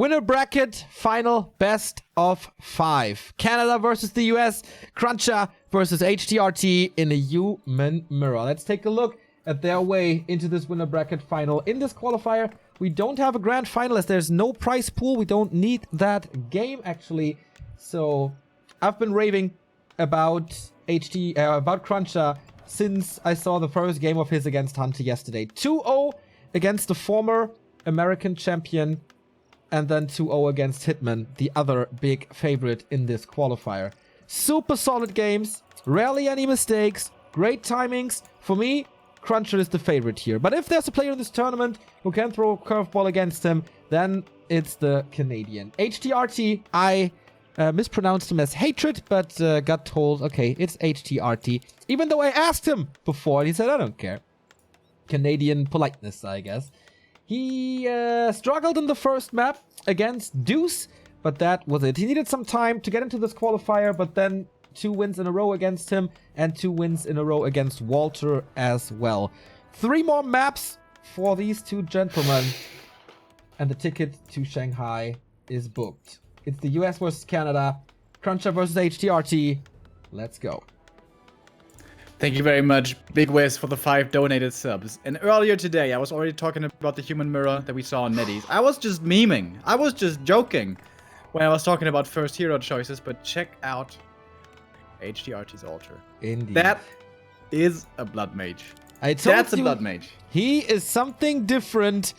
Winner bracket final best of 5. Canada versus the US. CrunCher versus htrt in a human mirror. Let's take a look at their way into this winner bracket final. In this qualifier, we don't have a grand finalist. There's no prize pool. We don't need that game, actually. So I've been raving about CrunCher since I saw the first game of his against Hunter yesterday. 2-0 against the former American champion, and then 2-0 against Hitman, the other big favorite in this qualifier. Super solid games, rarely any mistakes, great timings. For me, CrunCher is the favorite here. But if there's a player in this tournament who can throw a curveball against him, then it's the Canadian. htrt, I mispronounced him as hatred, but got told, okay, it's htrt. Even though I asked him before, and he said, I don't care. Canadian politeness, I guess. He struggled in the first map against Deuce, but that was it. He needed some time to get into this qualifier, but then 2 wins in a row against him and 2 wins in a row against Walter as well. 3 more maps for these 2 gentlemen, and the ticket to Shanghai is booked. It's the US versus Canada, CrunCher versus htrt. Let's go. Thank you very much, Big Wiz, for the 5 donated subs. And earlier today, I was already talking about the human mirror that we saw on Netties. I was just memeing. I was just joking when I was talking about first hero choices, but check out HTRT's altar. Indeed. That is a blood mage. That's a blood mage. He is something different.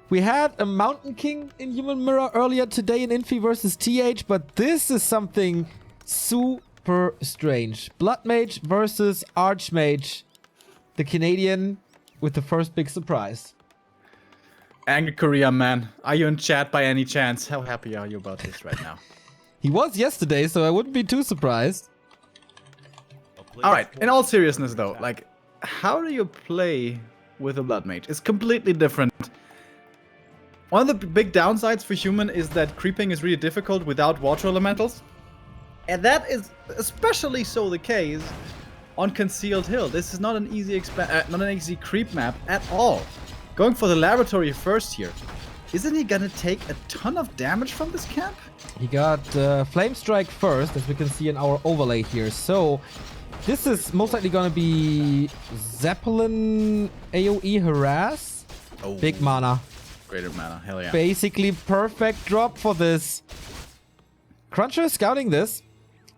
We had a Mountain King in Human Mirror earlier today in Infi versus TH, but this is something super strange. Blood Mage versus Archmage. The Canadian with the first big surprise. Angry Korea, man. Are you in chat by any chance? How happy are you about this right now? He was yesterday, so I wouldn't be too surprised. Alright, in all seriousness though, like, how do you play with a Blood Mage? It's completely different. One of the big downsides for human is that creeping is really difficult without water elementals. And that is especially so the case on Concealed Hill. This is not an easy creep map at all. Going for the laboratory first here. Isn't he gonna take a ton of damage from this camp? He got Flame Strike first, as we can see in our overlay here. So this is most likely gonna be Zeppelin AoE Harass. Oh. Big mana. Greater mana, hell yeah. Basically perfect drop for this. CrunCher is scouting this.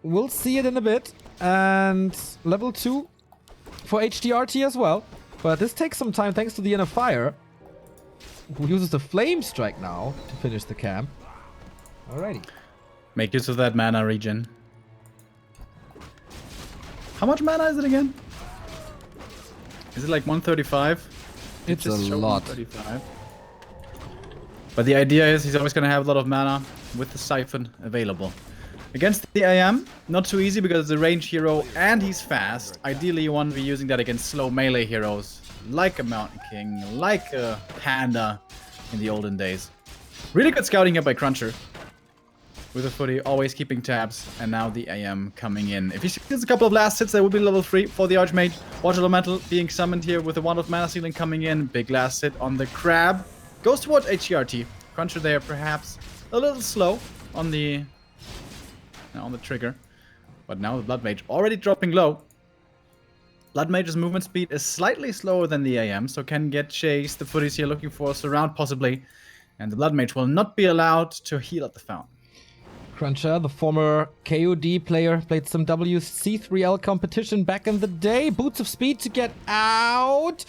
We'll see it in a bit. And level 2 for htrt as well. But this takes some time thanks to the Inner Fire, who uses the Flame Strike now to finish the camp. Alrighty. Make use of that mana regen. How much mana is it again? Is it like 135? It's a lot. 135. But the idea is he's always going to have a lot of mana with the Siphon available. Against the AM, not too easy because it's a range hero and he's fast. Ideally you want to be using that against slow melee heroes, like a Mountain King, like a Panda in the olden days. Really good scouting here by CrunCher. With a footy, always keeping tabs, and now the AM coming in. If he steals a couple of last hits, there will be level 3 for the Archmage. Water Elemental being summoned here with a Wand of Mana Ceiling coming in. Big last hit on the Crab. Goes towards HTRT. CrunCher there perhaps a little slow on the trigger. But now the Blood Mage already dropping low. Blood Mage's movement speed is slightly slower than the AM, so can get chased. The footies here looking for a surround possibly. And the Blood Mage will not be allowed to heal at the fountain. CrunCher, the former KOD player, played some WC3L competition back in the day. Boots of Speed to get out.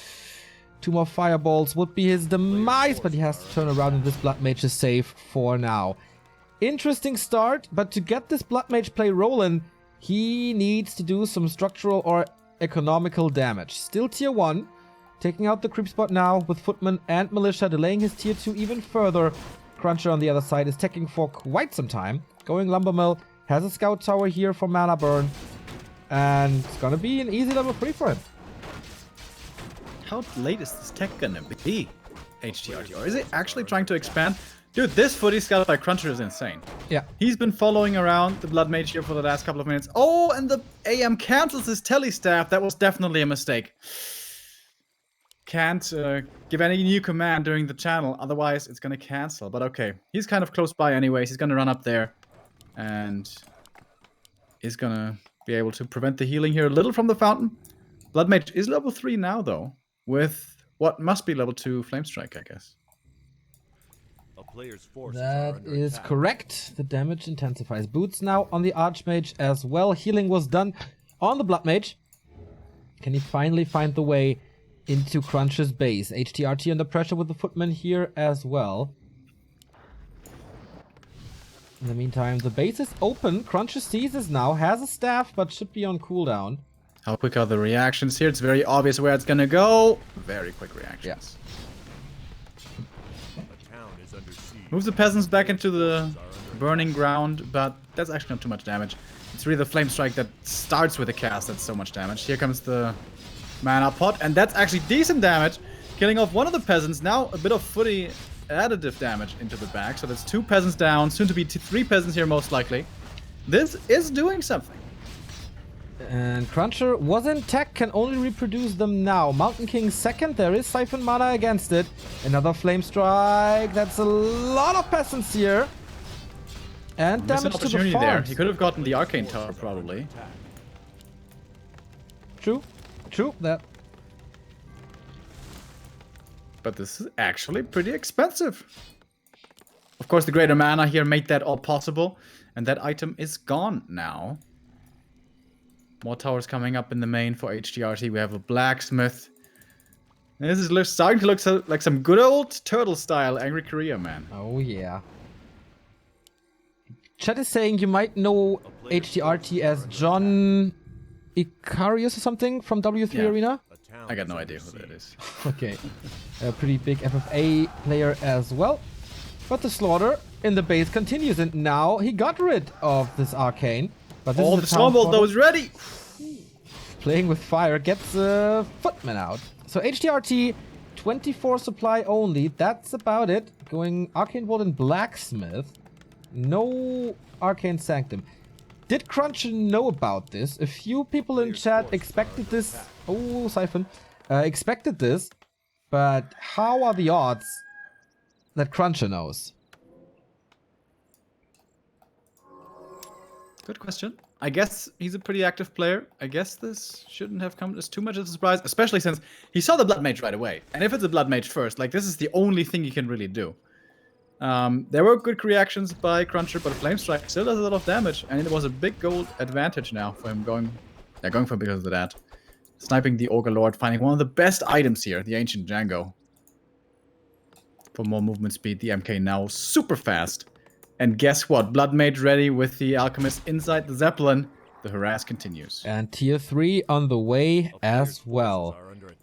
2 more fireballs would be his demise, but he has to turn around and this Blood Mage is safe for now. Interesting start, but to get this Blood Mage play rolling, he needs to do some structural or economical damage. Still tier 1, taking out the creep spot now with Footman and Militia, delaying his tier 2 even further. CrunCher on the other side is teching for quite some time. Going Lumbermill, has a scout tower here for mana burn, and it's gonna be an easy level 3 for him. How late is this tech gonna be, HTRT? Or is it actually trying to expand? Dude, this footy scout by CrunCher is insane. Yeah. He's been following around the Blood Mage here for the last couple of minutes. Oh, and the AM cancels his telestaff. That was definitely a mistake. can't give any new command during the channel, otherwise it's gonna cancel. But okay, he's kind of close by anyways. He's gonna run up there, and is gonna be able to prevent the healing here a little from the fountain. Blood Mage is level 3 now, though, with what must be level 2 Flame Strike, I guess. That is correct. The damage intensifies. Boots now on the Archmage as well. Healing was done on the Blood Mage. Can he finally find the way into CrunCher's base? htrt under pressure with the Footman here as well. In the meantime, the base is open. CrunCher sees this now, has a staff, but should be on cooldown. How quick are the reactions here? It's very obvious where it's gonna go. Very quick reactions. Moves the peasants back into the burning ground, but that's actually not too much damage. It's really the Flame Strike that starts with the cast that's so much damage. Here comes the mana pot, and that's actually decent damage. Killing off one of the peasants. Now a bit of footy additive damage into the back. So there's 2 peasants down, soon to be 3 peasants here most likely. This is doing something. And CrunCher was in tech, can only reproduce them now. Mountain King second, there is Siphon Mana against it. Another Flame Strike, that's a lot of peasants here. And damage to the farms. He could have gotten the Arcane Tower probably. True, that. But this is actually pretty expensive. Of course, the greater mana here made that all possible. And that item is gone now. More towers coming up in the main for htrt. We have a blacksmith. And this is starting to look like some good old turtle style Angry Korea, man. Oh yeah. Chat is saying you might know htrt as John Icarius or something from W3 Arena. I got no idea who that is. Okay. A pretty big FFA player as well. But the slaughter in the base continues, and now he got rid of this arcane. But this the Stormbolt though is ready! Playing with fire gets Footman out. So htrt, 24 supply only. That's about it. Going Arcane Bolt and Blacksmith. No Arcane Sanctum. Did CrunCher know about this? A few people in chat expected this. Oh, Siphon. Expected this. But how are the odds that CrunCher knows? Good question. I guess he's a pretty active player. I guess this shouldn't have come as too much of a surprise, especially since he saw the Blood Mage right away. And if it's a Blood Mage first, like this is the only thing he can really do. There were good reactions by CrunCher, but Flame Strike still does a lot of damage, and it was a big gold advantage now for him going for because of that. Sniping the Ogre Lord, finding one of the best items here, the Ancient Django. For more movement speed, the MK now super fast. And guess what? Blood Mage ready with the Alchemist inside the Zeppelin. The harass continues. And tier 3 on the way as well.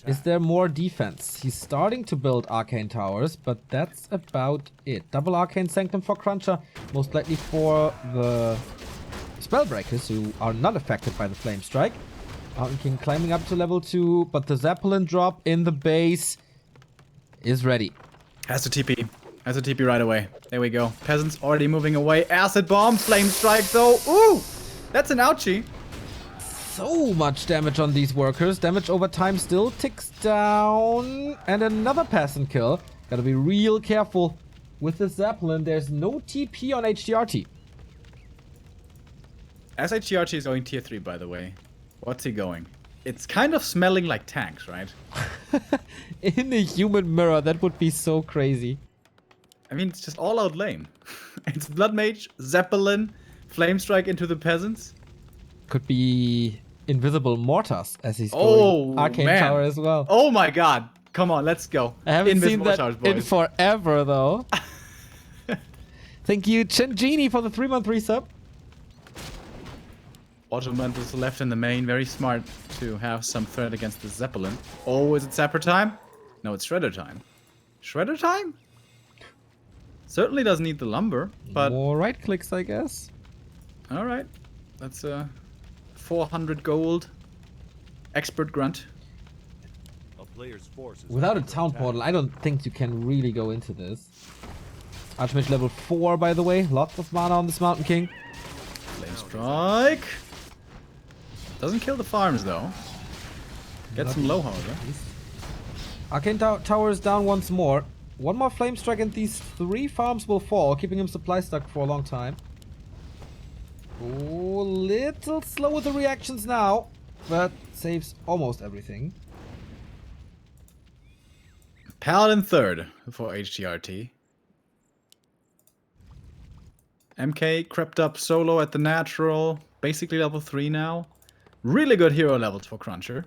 Is there more defense? He's starting to build Arcane Towers, but that's about it. Double Arcane Sanctum for CrunCher, most likely for the Spellbreakers, who are not affected by the Flame Strike. Mountain King climbing up to level 2, but the Zeppelin drop in the base is ready. Has to TP. Has to TP right away. There we go. Peasants already moving away. Acid Bomb, Flame Strike though. Ooh! That's an ouchie. So much damage on these workers. Damage over time still ticks down. And another peasant kill. Gotta be real careful with the Zeppelin. There's no TP on htrt. As htrt is going tier 3, by the way. What's he going? It's kind of smelling like tanks, right? In a human mirror, that would be so crazy. I mean, it's just all out lame. It's Blood Mage, Zeppelin, Flame Strike into the peasants. Could be invisible mortars as he's going Arcane Tower as well. Oh my god. Come on, let's go. I haven't Invisible seen that mortars, boys. in forever, though. Thank you, Chen Genie, for the 3-month resub. Ottoman is left in the main. Very smart to have some threat against the Zeppelin. Oh, is it Zapper time? No, it's Shredder time. Shredder time? Certainly doesn't need the lumber, but... More right clicks, I guess. Alright. That's 400 gold. Expert grunt. Without a town portal, I don't think you can really go into this. Archmage level 4, by the way. Lots of mana on this Mountain King. Flame Strike. Doesn't kill the farms, though. Get some low, however. Arcane Tower is down once more. One more Flame Strike and these 3 farms will fall, keeping him supply stuck for a long time. Oh, little slow with the reactions now, but saves almost everything. Paladin third for htrt. MK crept up solo at the natural, basically level 3 now. Really good hero levels for CrunCher.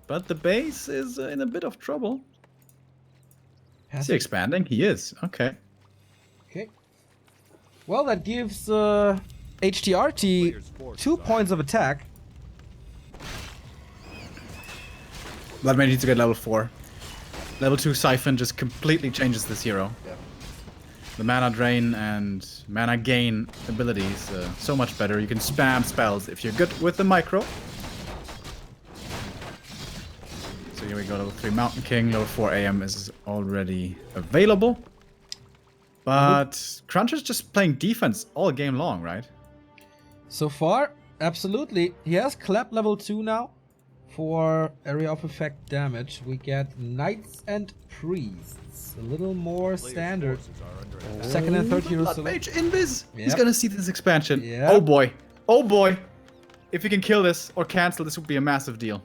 But the base is in a bit of trouble. Is he expanding? He is. Okay. Okay. Well, that gives htrt 2 points of attack. Blood Mage needs to get level 4. Level 2 Siphon just completely changes this hero. Yep. The mana drain and mana gain abilities so much better. You can spam spells if you're good with the micro. So here we go, level 3 Mountain King, level 4 AM is already available. But CrunCher's just playing defense all game long, right? So far, absolutely. He has Clap level 2 now. For area of effect damage, we get Knights and Priests. A little more standard. Second and third heroes. Blood Mage Invis! Yep. He's gonna see this expansion. Yep. Oh boy. Oh boy. If he can kill this or cancel, this would be a massive deal.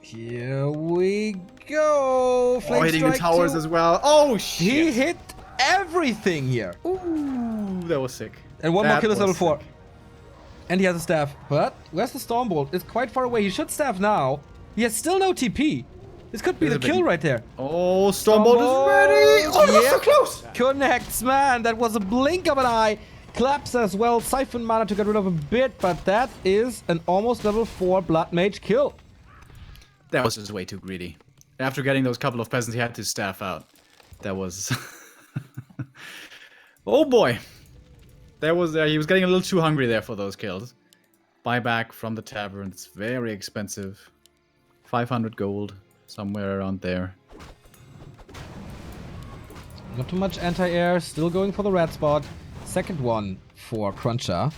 Here we go. Flame hitting the towers as well. Oh shit. He hit everything here. Ooh, that was sick. And one more kill is level was 4. sick. And he has a staff. But where's the Stormbolt? It's quite far away. He should staff now. He has still no TP. This could be the kill right there. Oh, Stormbolt is ready. Oh, that's so close. Connects, man. That was a blink of an eye. Claps as well. Siphon mana to get rid of a bit. But that is an almost level 4 Blood Mage kill. That was just way too greedy. After getting those couple of peasants, he had to staff out. That was... oh boy. There was he was getting a little too hungry there for those kills. Buyback from the tavern. It's very expensive. 500 gold. Somewhere around there. Not too much anti-air. Still going for the red spot. Second one for CrunCher.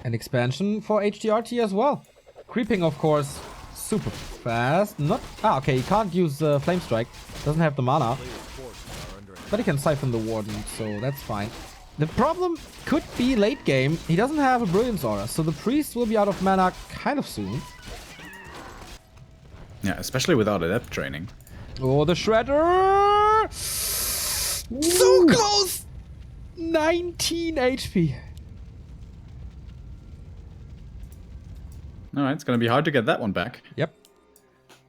An expansion for htrt as well. Creeping, of course, super fast. Not okay. He can't use Flame Strike. Doesn't have the mana, but he can siphon the Warden, so that's fine. The problem could be late game. He doesn't have a Brilliance Aura, so the Priest will be out of mana kind of soon. Yeah, especially without adept training. Oh, the Shredder! So close! 19 HP. Alright, it's gonna be hard to get that one back. Yep.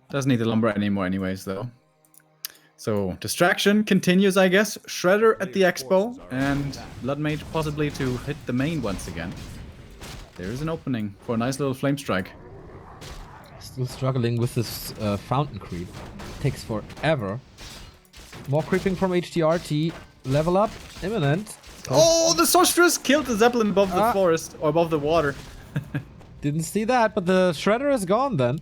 Doesn't need the lumber anymore anyways, though. So, distraction continues, I guess. Shredder at the expo, and Blood Mage possibly to hit the main once again. There is an opening for a nice little flame strike. Still struggling with this fountain creep. Takes forever. More creeping from htrt. Level up imminent. Oh, the sorceress killed the Zeppelin above the forest, or above the water. Didn't see that, but the Shredder is gone then.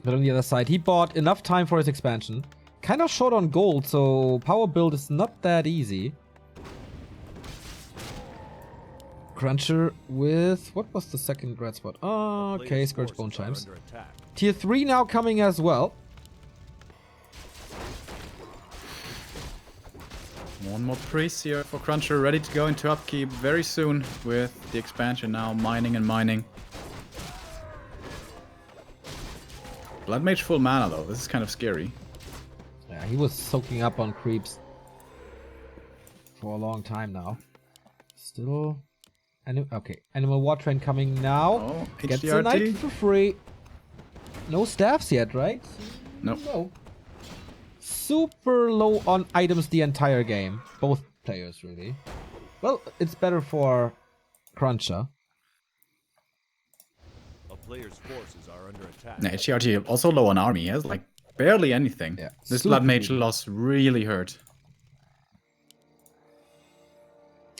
But on the other side, he bought enough time for his expansion. Kind of short on gold, so power build is not that easy. CrunCher with... what was the second red spot? Oh, okay, Scourge Bone Chimes. Tier 3 now coming as well. One more priest here for CrunCher, ready to go into upkeep very soon with the expansion now, mining and mining. Blood Mage full mana though, this is kind of scary. Yeah, he was soaking up on creeps for a long time now. Still... okay, Animal War Train coming now. Oh, Gets HDRT. a knight for free. No staffs yet, right? Nope. No. Super low on items the entire game. Both players, really. Well, it's better for CrunCher. A player's forces are under attack. Yeah, HDRT also low on army, he has like barely anything. Yeah, This super Blood Mage weak. loss really hurt.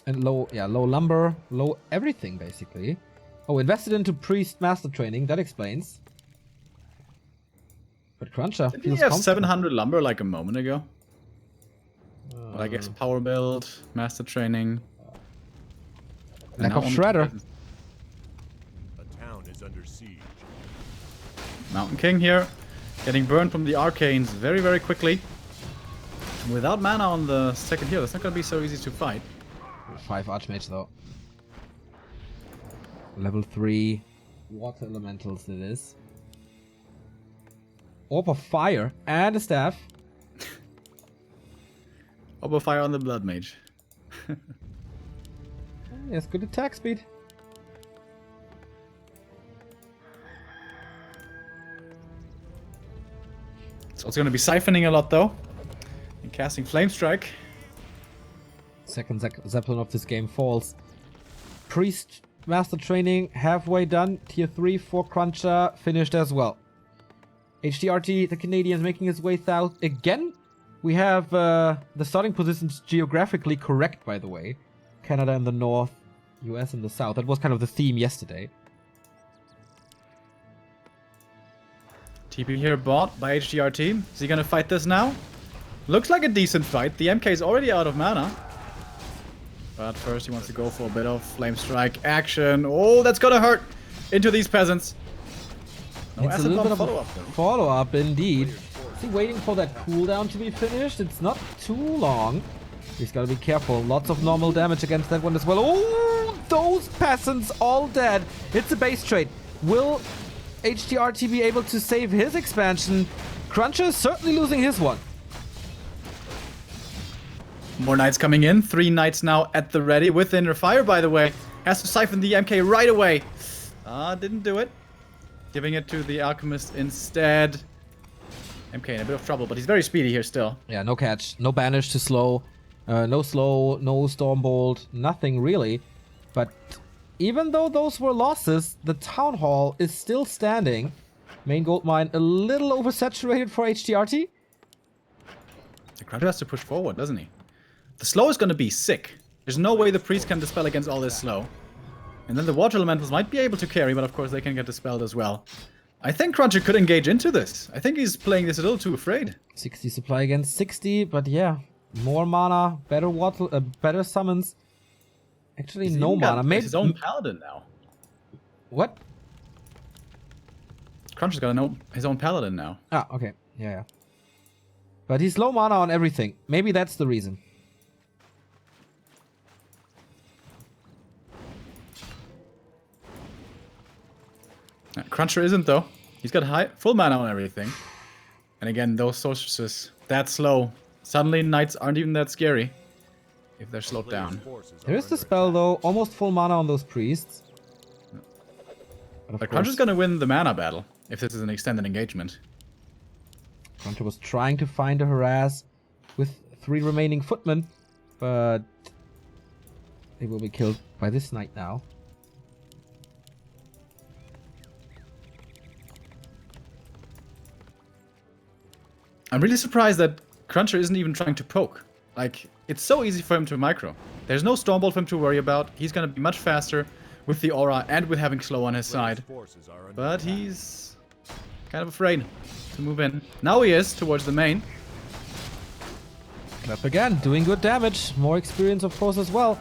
And low, yeah, low lumber, low everything, basically. Oh, invested into Priest Master Training, that explains. But CrunCher Did he feels have confident. 700 lumber like a moment ago? Well, I guess power build, master training. and Lack now of only Shredder. 2,000. siege. Mountain King here, getting burned from the arcanes very, very quickly. Without mana on the second heal, it's not going to be so easy to fight. 5 Archmage though. Level 3 water elementals it is. Orb of fire and a staff. Orb fire on the Blood Mage. Yes, good attack speed. It's also going to be siphoning a lot though. And casting Flame Strike. Second Zeppelin of this game falls. Priest Master Training halfway done. Tier 3 for CrunCher finished as well. htrt, the Canadians, making his way south again. We have the starting positions geographically correct, by the way. Canada in the north, US in the south. That was kind of the theme yesterday. TP here bought by htrt. Is he going to fight this now? Looks like a decent fight. The MK is already out of mana. But first he wants to go for a bit of Flame Strike action. Oh, that's gonna hurt into these peasants. No It's a acid little bomb bit of a follow-up though. follow-up indeed. Is he waiting for that cooldown to be finished? It's not too long. He's gotta be careful. Lots of normal damage against that one as well. Oh, those peasants all dead. It's a base trade. Will htrt be able to save his expansion? CrunCher is certainly losing his one. More knights coming in. 3 knights now at the ready with Inner Fire, by the way. Has to siphon the MK right away. Didn't do it. Giving it to the Alchemist instead. MK in a bit of trouble, but he's very speedy here still. Yeah, no catch. No banish to slow. No slow, no Stormbolt. Nothing really. But even though those were losses, the Town Hall is still standing. Main gold mine a little oversaturated for htrt. The CrunCher has to push forward, doesn't he? The slow is going to be sick. There's no way the priest can dispel against all this slow. And then the water elementals might be able to carry, but of course they can get dispelled as well. I think CrunCher could engage into this. I think he's playing this a little too afraid. 60 supply against 60, but yeah. More mana, better water, better summons. Actually, He's no even got mana. Maybe his own paladin now. What? CrunCher's got his own paladin now. Ah, okay. Yeah. But he's low mana on everything. Maybe that's the reason. CrunCher isn't though. He's got full mana on everything. And again, those sorceresses, that slow. Suddenly knights aren't even that scary if they're slowed down. There is the spell though, almost full mana on those priests. But CrunCher's gonna win the mana battle if this is an extended engagement. CrunCher was trying to find a harass with 3 remaining footmen, but they will be killed by this knight now. I'm really surprised that CrunCher isn't even trying to poke. Like, it's so easy for him to micro. There's no Stormbolt for him to worry about. He's gonna be much faster with the aura and with having slow on his side. But he's kind of afraid to move in. Now he is towards the main. Clap again, doing good damage. More experience, of course, as well.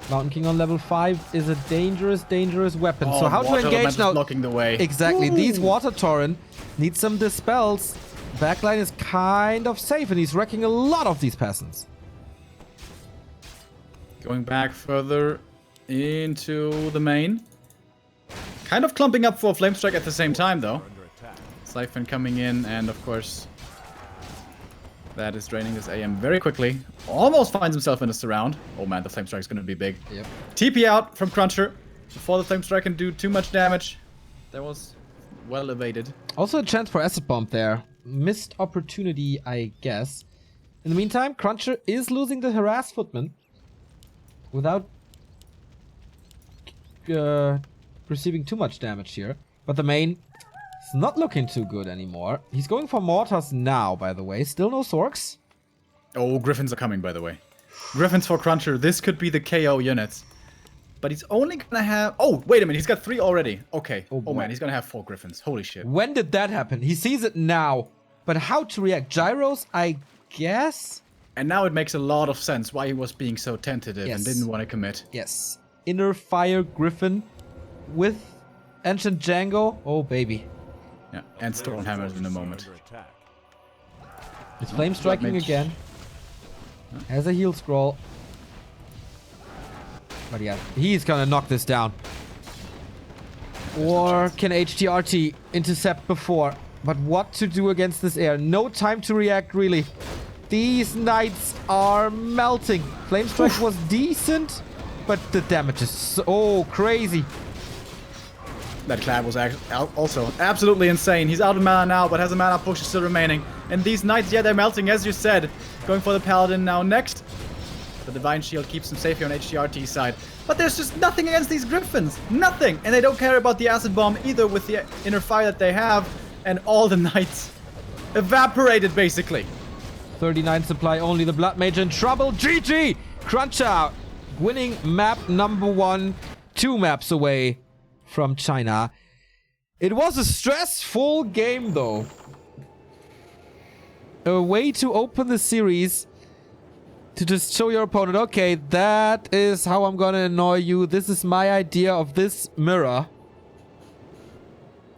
Mountain King on level 5 is a dangerous, dangerous weapon. Oh, so how to water engage elemental's now? blocking the way. Exactly. Woo! These Water Torrent need some dispels. Backline is kind of safe, and he's wrecking a lot of these peasants. Going back further into the main. Kind of clumping up for Flame Strike at the same time, though. Siphon coming in, and of course, that is draining this AM very quickly. Almost finds himself in a surround. Oh man, the Flame Strike is going to be big. Yep. TP out from CrunCher before the Flame Strike can do too much damage. That was well evaded. Also a chance for Acid Bomb there. Missed opportunity, I guess. In the meantime, CrunCher is losing the harass footman without receiving too much damage here. But the main is not looking too good anymore. He's going for mortars now, by the way. Still no Sorks. Oh, Griffins are coming, by the way. Griffins for CrunCher. This could be the KO units. But he's only gonna have... Oh, wait a minute. He's got 3 already. Okay. Oh man, he's gonna have 4 Griffins. Holy shit. When did that happen? He sees it now. But how to react? Gyros, I guess? And now it makes a lot of sense why he was being so tentative and didn't want to commit. Yes. Inner Fire Griffin with Ancient Django. Oh, baby. Yeah, and Stormhammers in a moment. Under attack. It's flame striking Mage. again. Has a heal scroll. But yeah, he's gonna knock this down. Or can htrt intercept before? But what to do against this air? No time to react, really. These knights are melting. Flame strike was decent, but the damage is so crazy. That clap was also absolutely insane. He's out of mana now, but has a mana push still remaining. And these knights, yeah, they're melting, as you said. Going for the paladin now next. The divine shield keeps him safe here on HTRT's side. But there's just nothing against these griffins. Nothing. And they don't care about the acid bomb either with the inner fire that they have. And all the knights evaporated, basically. 39 supply only. The Blood Mage in trouble. GG! CrunCher winning map number 1. 2 maps away from China. It was a stressful game, though. A way to open the series to just show your opponent, okay, that is how I'm gonna annoy you. This is my idea of this mirror.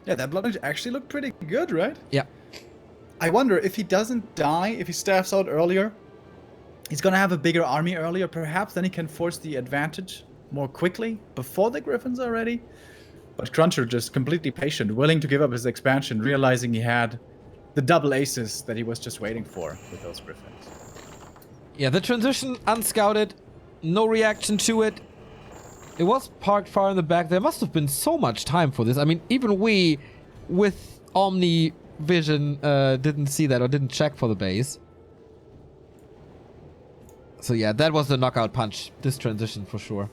Yeah, that blood mage actually looked pretty good, right? Yeah. I wonder if he doesn't die, if he staffs out earlier, he's gonna have a bigger army earlier, perhaps, then he can force the advantage more quickly before the griffins are ready. But CrunCher just completely patient, willing to give up his expansion, realizing he had the double aces that he was just waiting for with those griffins. Yeah, the transition unscouted, no reaction to it. It was parked far in the back. There must have been so much time for this. I mean, even we, with Omni Vision, didn't see that or didn't check for the base. So yeah, that was the knockout punch. This transition for sure.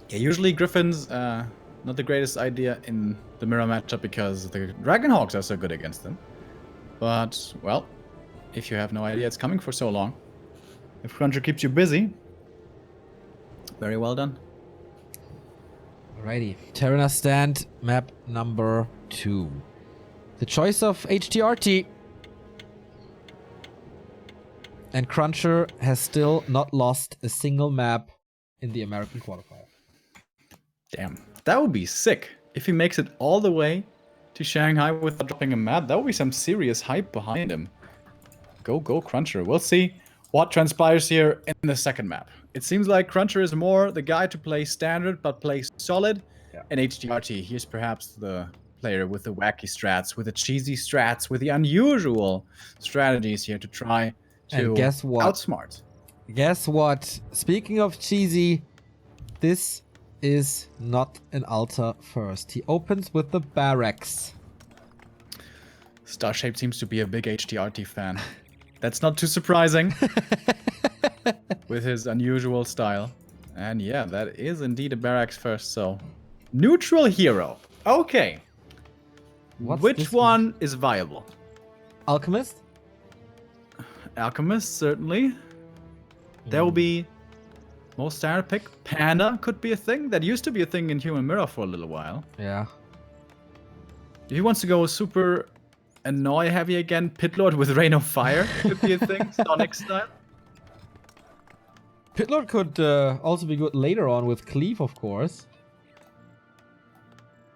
Yeah, usually griffins, not the greatest idea in the mirror matchup because the Dragonhawks are so good against them. But, well, if you have no idea it's coming for so long, if CrunCher keeps you busy, very well done. Alrighty, Terraner stand, map number 2. The choice of HTRT. And CrunCher has still not lost a single map in the American qualifier. Damn, that would be sick. If he makes it all the way to Shanghai without dropping a map, that would be some serious hype behind him. Go CrunCher. We'll see what transpires here in the second map. It seems like CrunCher is more the guy to play standard but play solid. Yeah. And HTRT, he's perhaps the player with the wacky strats, with the cheesy strats, with the unusual strategies here to try to and guess what? Outsmart. Guess what? Speaking of cheesy, this is not an altar first. He opens with the barracks. Starshape seems to be a big HTRT fan. That's not too surprising with his unusual style. And yeah, that is indeed a barracks first, so neutral hero. Okay. Which one is viable? Alchemist? Alchemist, certainly. There will be most standard pick. Panda could be a thing. That used to be a thing in Human Mirror for a little while. Yeah. If he wants to go super annoy heavy again, Pitlord with Rain of Fire could be a thing, Sonic style. Pitlord could also be good later on with Cleave, of course.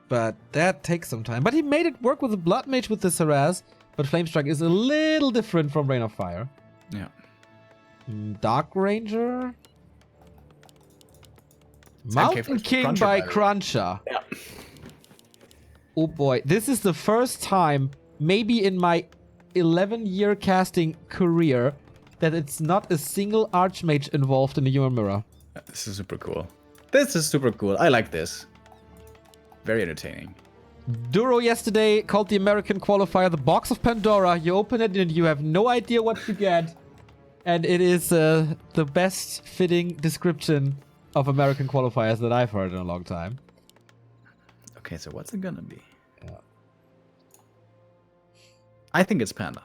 But that takes some time. But he made it work with the Blood Mage with this harass. But Flamestrike is a little different from Rain of Fire. Yeah. Dark Ranger. Mountain King by CrunCher. Yeah. Oh boy, this is the first time, maybe in my 11-year casting career, that it's not a single Archmage involved in the Human Mirror. This is super cool. This is super cool. I like this. Very entertaining. Duro yesterday called the American qualifier the box of Pandora. You open it and you have no idea what you get. And it is the best fitting description of American qualifiers that I've heard in a long time. Okay, so what's it gonna be? Yeah. I think it's Panda.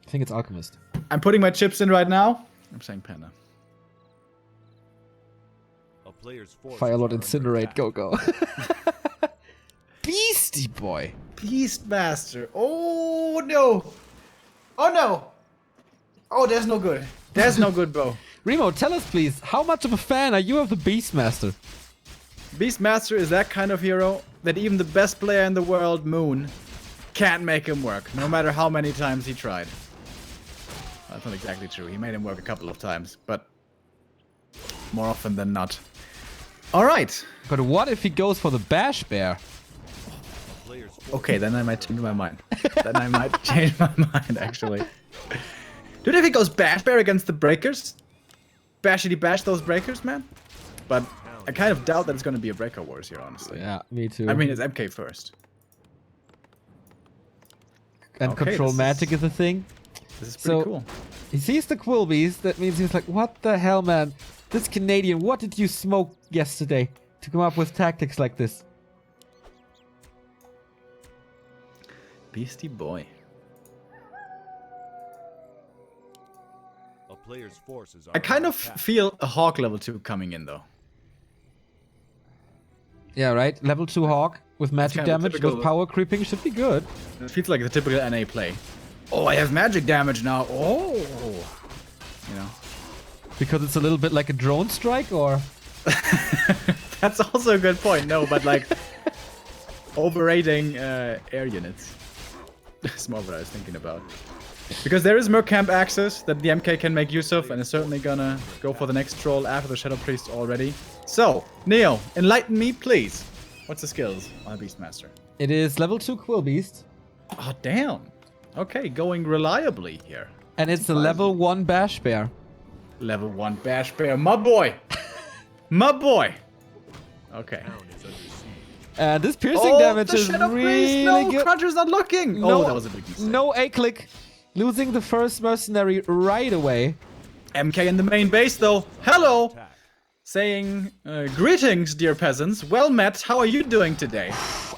I think it's Alchemist. I'm putting my chips in right now. I'm saying Panda. A player's forces Firelord are Incinerate, under go. Beastie Boy. Beastmaster. Oh no. Oh no. Oh, there's no good. There's no good, bro. Remo, tell us please, how much of a fan are you of the Beastmaster? Beastmaster is that kind of hero that even the best player in the world, Moon, can't make him work, no matter how many times he tried. That's not exactly true. He made him work a couple of times, but more often than not. Alright. But what if he goes for the Bash Bear? Okay, then I might change my mind. Then I might change my mind, actually. Dude, if he goes Bash Bear against the Breakers, bashity bash those Breakers, man. But I kind of doubt that it's going to be a Breaker Wars here, honestly. Yeah, me too. I mean, it's MK first. And okay, Control Magic is a thing. This is pretty cool. He sees the Quilbies. That means he's like, what the hell, man? This Canadian, what did you smoke yesterday to come up with tactics like this? Beastie boy. A player's forces are I kind under of attack. feel a Hawk level 2 coming in, though. Yeah, right? Level 2 Hawk with magic kind of damage typical. with power creeping should be good. It feels like the typical NA play. Oh, I have magic damage now. Oh. You know. Because it's a little bit like a drone strike, or? That's also a good point. No, but like overrating air units. That's more what I was thinking about. Because there is Merc Camp access that the MK can make use of, and is certainly gonna go for the next troll after the Shadow Priest already. So, Neo, enlighten me, please. What's the skills on a Beastmaster? It is level 2 Quilbeast. Oh, damn. Okay, going reliably here. And it's a level 1 Bash Bear. Level 1 Bash Bear. My boy. My boy. Okay. Town is under siege. And this piercing damage the is Shadow Priest. really No, good. CrunCher's not looking. No, Oh, that was a big mistake. No A-click. Losing the first mercenary right away. MK in the main base, though. Hello. Attack. Saying, greetings, dear peasants. Well met. How are you doing today?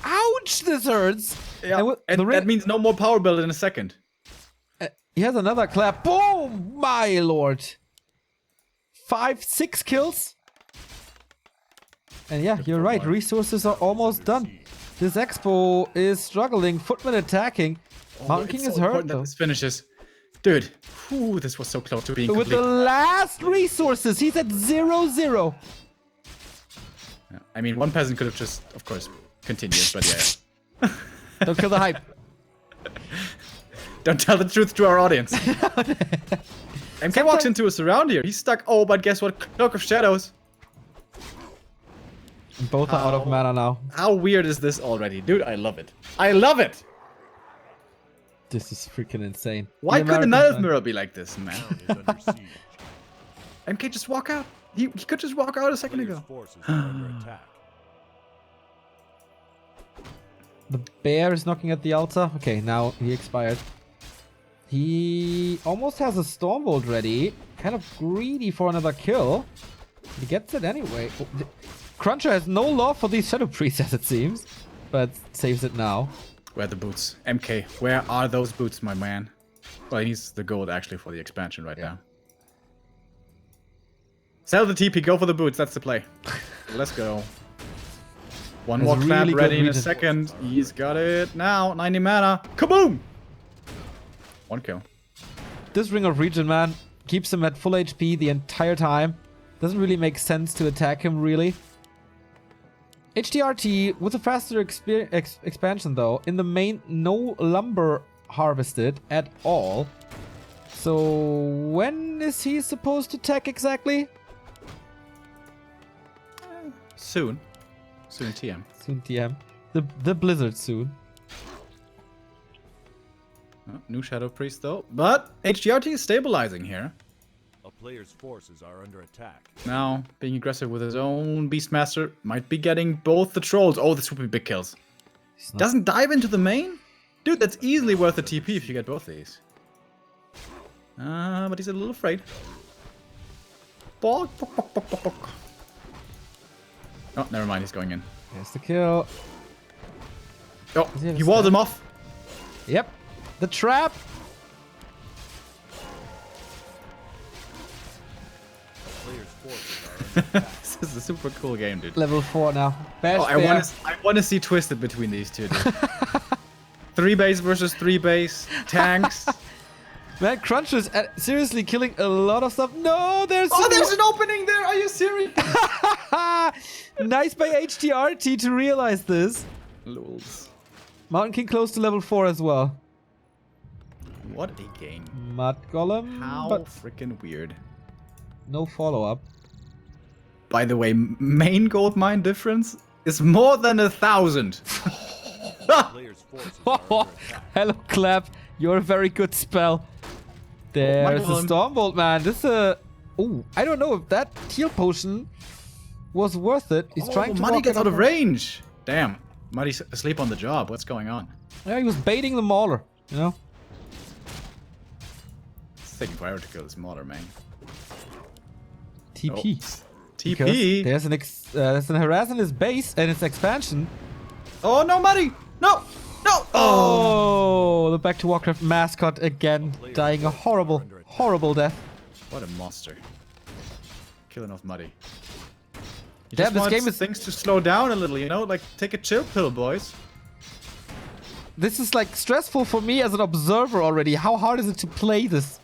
Ouch, this hurts. Yeah, And and the ring- that means no more power build in a second. He has another clap. Boom! My lord. 5, 6 kills. And yeah, you're right. Resources are almost done. This Expo is struggling. Footman attacking. Mountain King It's is so hurt important that though. this finishes. Dude, whew, this was so close to being With complete. the last resources, he's at 0-0. Yeah, I mean, one peasant could have just, of course, continued, but yeah. Don't kill the hype. Don't tell the truth to our audience. MK walks into a surround here. He's stuck. Oh, but guess what? Cloak of Shadows. Both are out of mana now. How weird is this already? Dude, I love it. I love it. This is freaking insane. Why The couldn't American another fan. mirror be like this, man? Town is under siege. MK just walk out. He could just walk out a second Player's ago. forces are under attack. The bear is knocking at the altar. Okay, now he expired. He almost has a Stormbolt ready. Kind of greedy for another kill. He gets it anyway. Oh, CrunCher has no love for these Shadow Priests, as it seems. But saves it now. Where are the boots? MK, where are those boots, my man? Well, he needs the gold, actually, for the expansion right now. Sell the TP, go for the boots. That's the play. Let's go. One That's more clap really good ready in a region. second. He's got it now. 90 mana. Kaboom! One kill. This Ring of Regen, man, keeps him at full HP the entire time. Doesn't really make sense to attack him, really. htrt with a faster expansion, though. In the main, no lumber harvested at all. So, when is he supposed to attack exactly? Soon. Soon TM. Soon TM. The Blizzard soon. Oh, new Shadow Priest, though. But HDRT is stabilizing here. A player's forces are under attack. Now, being aggressive with his own Beastmaster might be getting both the trolls. Oh, this would be big kills. He's not- Doesn't dive into the main? Dude, that's easily worth a TP if you get both these. But he's a little afraid. Bok, bok, bok, bok, bok, bok. Oh, never mind, he's going in. There's the kill. Oh, Does he have he a walled stab? him off. Yep. The trap. A player's forces are under attack. This is a super cool game, dude. Level 4 now. Bash Oh, Bear. I want to see Twisted between these two, dude. 3 base versus 3 base. Tanks. Man, CrunCher is seriously killing a lot of stuff. No, there's... Oh, there's an opening there! Are you serious? Nice by htrt to realize this. Lols. Mountain King close to level 4 as well. What a game. Mud Golem, How but freaking weird. no follow-up. By the way, main gold mine difference is more than 1,000. Players' forces are under attack. Hello, Clap. You're a very good spell. There's a Stormbolt, man. This is a... Oh, I don't know if that heal potion was worth it. He's trying to Muddy walk gets it out of up. range. Damn. Muddy's asleep on the job. What's going on? Yeah, he was baiting the Mauler, you know? It's taking forever to kill this Mauler, man. TP. Oh. Because TP. there's an harass in his base and its expansion. Oh, no, Muddy. No. No. Oh, the Back to Warcraft mascot again, dying a horrible, horrible death. What a monster. Killing off Muddy. He Damn, just this wants game is... things to slow down a little, you know? Like, take a chill pill, boys. This is like stressful for me as an observer already. How hard is it to play this?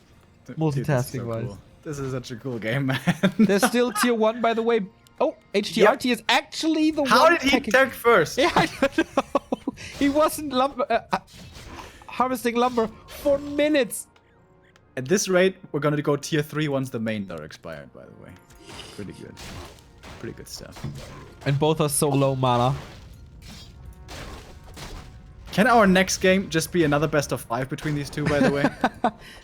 Dude, Multitasking-wise. cool. This is such a cool game, man. There's still tier 1, by the way. Oh, htrt is actually the one. How did he attacking- tech first? Yeah, I don't know. He wasn't harvesting lumber for minutes. At this rate, we're gonna go tier 3 once the main are expired, by the way. Pretty good. Pretty good stuff. And both are so low mana. Can our next game just be another best of 5 between these two, by the way?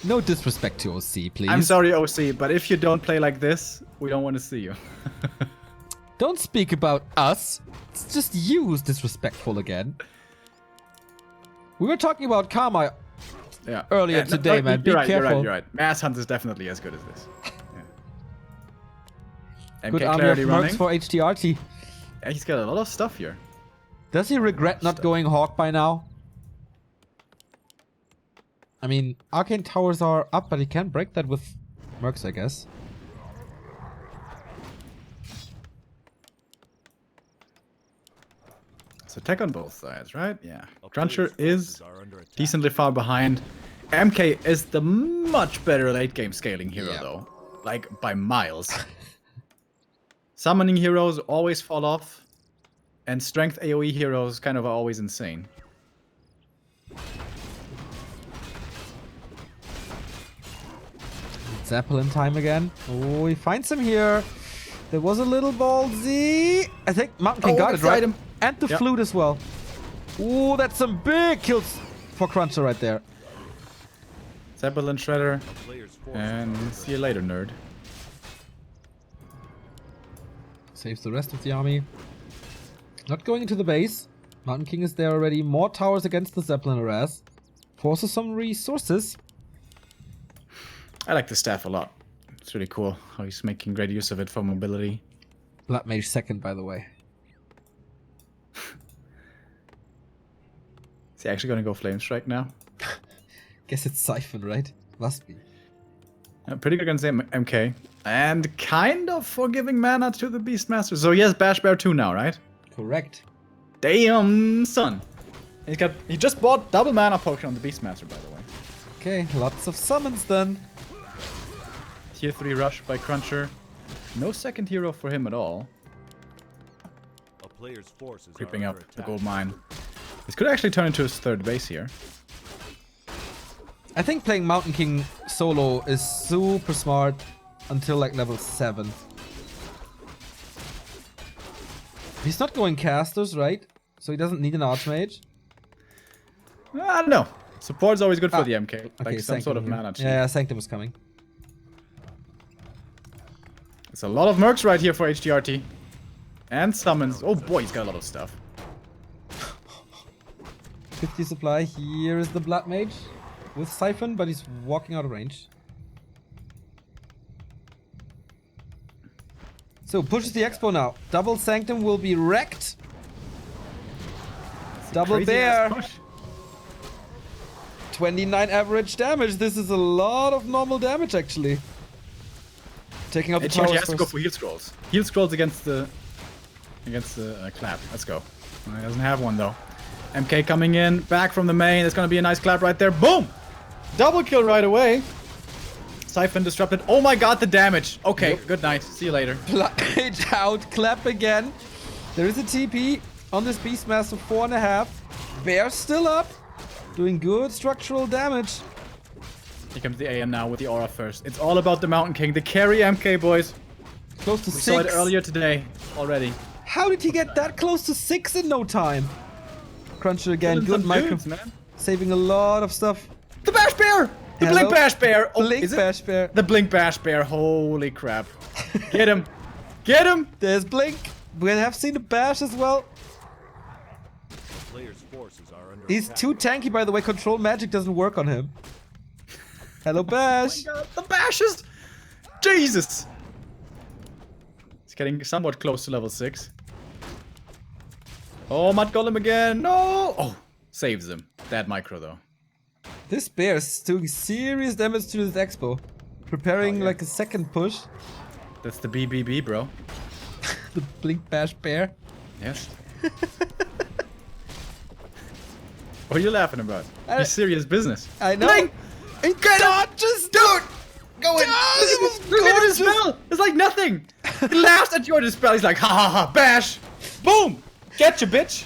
No disrespect to OC, please. I'm sorry, OC, but if you don't play like this, we don't want to see you. Don't speak about us. It's just you who's disrespectful again. We were talking about Karma Yeah. earlier today, man. Be You're right, careful. you're right. Mass Hunt is definitely as good as this. Yeah. Good MK army of Clarity mercs running. for htrt. Yeah, he's got a lot of stuff here. Does he regret not going Hawk by now? I mean, Arcane Towers are up, but he can't break that with mercs, I guess. It's attack on both sides, right? Yeah. A CrunCher player's is forces are under attack. decently far behind. MK is the much better late game scaling hero, Yeah. though. Like, by miles. Summoning heroes always fall off. And strength AoE heroes kind of are always insane. Zeppelin time again. Oh, he finds him here. There was a little ballsy. I think Mountain King got it, that's the right? item. And the Yep. flute as well. Ooh, that's some big kills for CrunCher right there. Zeppelin Shredder. A player's forces are And under see you later, nerd. Saves the rest of the army. Not going into the base. Mountain King is there already. More towers against the Zeppelin harass. Forces some resources. I like the staff a lot. It's really cool how he's making great use of it for mobility. Blood Mage second, by the way. Is he actually gonna go Flame Strike now? Guess it's Siphon, right? Must be. Pretty good against MK. And kind of for giving mana to the Beastmaster. So he has Bash Bear 2 now, right? Correct. Damn, son. He just bought double mana potion on the Beastmaster, by the way. Okay, lots of summons then. Tier 3 rush by CrunCher. No second hero for him at all. A player's forces Creeping are up under the attack. gold mine. This could actually turn into his third base here. I think playing Mountain King solo is super smart until like level 7. He's not going casters, right? So he doesn't need an Archmage. I don't know. Support's always good for the MK. Like Okay, some sort of Sanctum here. mana cheat. Yeah, Sanctum is coming. It's a lot of mercs right here for htrt. And summons. Oh boy, he's got a lot of stuff. 50 supply. Here is the Blood Mage with Siphon, but he's walking out of range. So pushes the Expo now. Double Sanctum will be wrecked. Double Crazy Bear. ass push. 29 average damage. This is a lot of normal damage, actually. Taking out the htrt towers has to go first. for heal scrolls. Heal scrolls against the clap. Let's go. He doesn't have one though. MK coming in, back from the main. It's gonna be a nice clap right there. Boom! Double kill right away. Siphon disrupted. Oh my god, the damage. Okay, good night. See you later. Plage out, clap again. There is a TP on this Beastmaster 4.5. Bear still up. Doing good structural damage. Here comes the AM now with the aura first. It's all about the Mountain King. The carry MK, boys. Close to We 6. saw it earlier today already. How did he get that close to 6 in no time? CrunCher again, Killing good some micro. dudes, man. Saving a lot of stuff. The Bash Bear! The Hello? Blink Bash Bear! Oh, Blink is it? Bash Bear. The Blink Bash Bear. Holy crap. Get him. Get him! There's Blink. We have seen the Bash as well. Players' forces are under He's attack. too tanky, by the way. Control magic doesn't work on him. Hello, Bash. God, the bashes! Jesus! He's getting somewhat close to level 6. Oh, Mud Golem again. No! Oh, saves him. That micro, though. This bear is doing serious damage to this expo. Preparing Oh, yeah. like a second push. That's the BBB, bro. The Blink Bash Bear. Yes. What are you laughing about? It's serious business. I know. Blink! It dodges! Dude! Go in! it was Look at his gorgeous. spell! It's like nothing! He laughs at your dispel. He's like, ha ha ha, bash! Boom! Get you, bitch!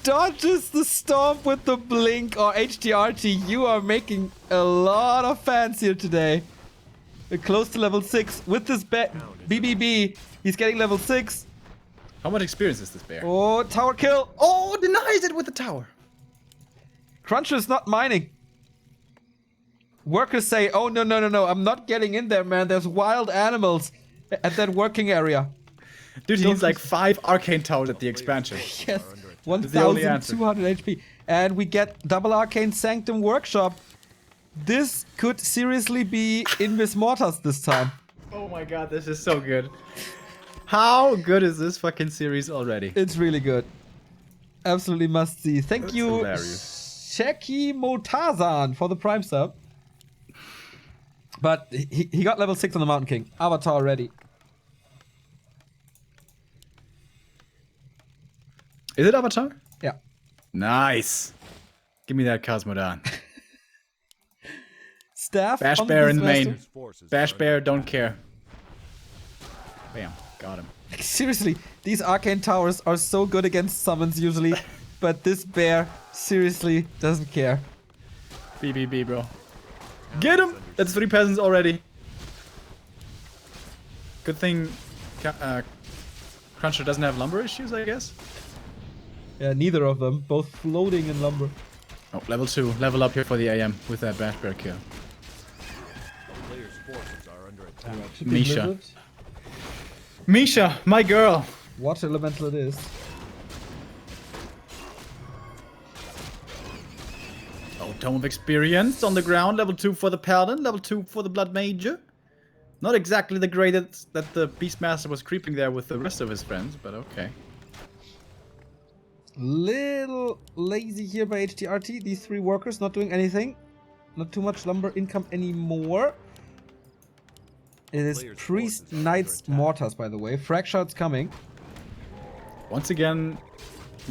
Dodges the stomp with the blink or htrt. You are making a lot of fans here today. We're close to level 6 with this BBB. He's getting level 6. How much experience is this bear? Oh, tower kill. Oh, denies it with the tower. CrunCher is not mining. Workers say, oh, no, no, no, no. I'm not getting in there, man. There's wild animals at that working area. Dude, he needs like 5 arcane towers at the expansion. Yes. the only answer. 1200 HP. And we get double arcane sanctum workshop. This could seriously be Invis Mortas this time. Oh my god, this is so good. How good is this fucking series already? It's really good. Absolutely must see. Thank That's you, hilarious. Sheki Motazan, for the Prime sub. But he got level 6 on the Mountain King. Avatar ready. Is it Avatar? Yeah. Nice. Give me that Cosmodon. Staff. Bash on Bear the in the main. Beastmaster. Forces Bash are Bear, don't care. Bam, got him. Seriously, these arcane towers are so good against summons usually. But this bear seriously doesn't care. BBB, bro. Get him! That's 3 peasants already. Good thing CrunCher doesn't have lumber issues, I guess. Yeah, neither of them. Both floating in lumber. Oh, level 2. Level up here for the AM with that Bash Bear kill. Players' forces are under attack. Should be Misha. lizard. Misha, my girl. Water elemental it is. Oh, Tome of Experience on the ground. Level 2 for the Paladin. Level 2 for the Blood Mage. Not exactly the greatest that the Beastmaster was creeping there with the rest of his friends, but okay. Little lazy here by htrt. These 3 workers not doing anything. Not too much lumber income anymore. It is Players' Priest forces are Knights under attack. Mortars, by the way. Frag shots coming. Once again,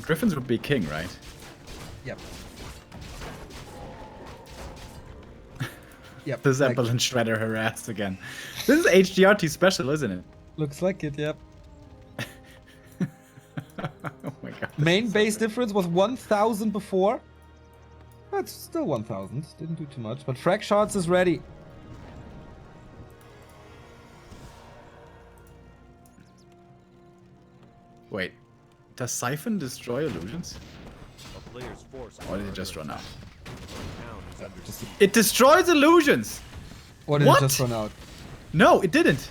Griffins would be king, right? Yep. Yep. The like- Zeppelin Shredder harassed again. This is HDRT special, isn't it? looks like it, yep. Oh my god. Main base difference was 1000 before. That's still 1000. Didn't do too much. But frag shots is ready. Wait, does Siphon destroy illusions? A player's forces Or did are it just under run out? attack. The town is under siege. It destroys illusions! Or did What? it just run out? No, it didn't.